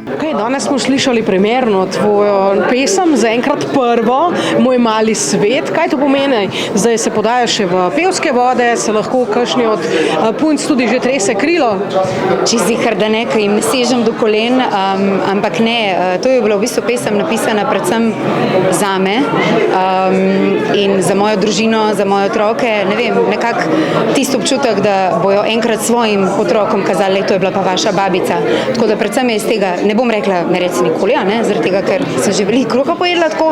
Okay, danes smo slišali primerno tvojo pesem, zaenkrat prvo, Moj mali svet. Kaj to pomeni? Zdaj se podajaš še v pevske vode, se lahko kakšni od punc tudi že trese krilo? Čizihar, da ne, ker jim ne sežem do kolen, ampak ne, to je bila v bistvu pesem napisana predvsem zame in za mojo družino, za moje otroke, ne vem, nekako tisto občutek, da bojo enkrat svojim otrokom kazali, to je bila pa vaša babica. Tako da predvsem je iz tega, ne bom rekla, ne reci nikoli, zaradi tega, ker sem že veliko kruha pojedla tako,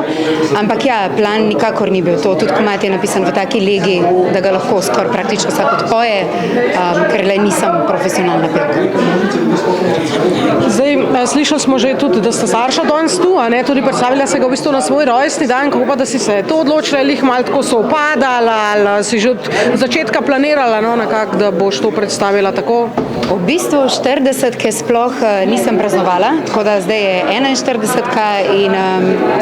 ampak ja, plan nikakor ni bil to. Tudi komad je napisan v taki legi, da ga lahko skoraj praktično vsak odpoje, ker le nisem profesionalna pevka. Zdaj, slišali smo že tudi, da sta starša danes tu, tudi predstavila se ga v bistvu na svoj rojstni dan, kako pa da si se to odločila, ali malo tako sovpadala, ali si že od začetka planirala, nekako, da boš to predstavila tako? V bistvu 40-ke sploh nisem praznovala, tako da zdaj je 41-ka in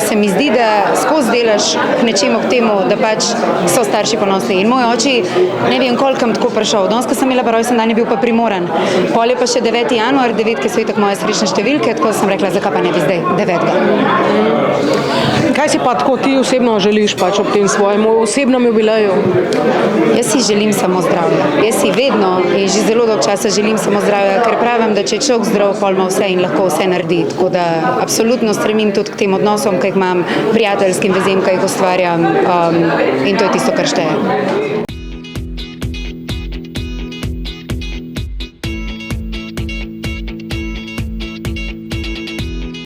se mi zdi, da skozi delaš k nečemu k temu, da pač so starši ponosni. In moj oči, ne vem kolikam tako prišel, danes, ko sem imela rojstni dan, je bil pa primoran. Pol je pa še 9. januar, 9, so itak moje srečne številke, tako da sem rekla, zakaj pa ne bi zdaj 9. Kaj si pa tako ti osebno želiš pač ob tem svojemu osebnem jubileju? Jaz si želim samo zdravje. Jaz si vedno in že zelo dolgo časa želim samo zdravje, ker pravim, da če je človek zdrav, pol ima vse in lahko vse naredi. Tako da absolutno stremim tudi k tem odnosom, ki jih imam, prijateljskim vezem, ki jih ustvarjam in to je tisto, kar šteje.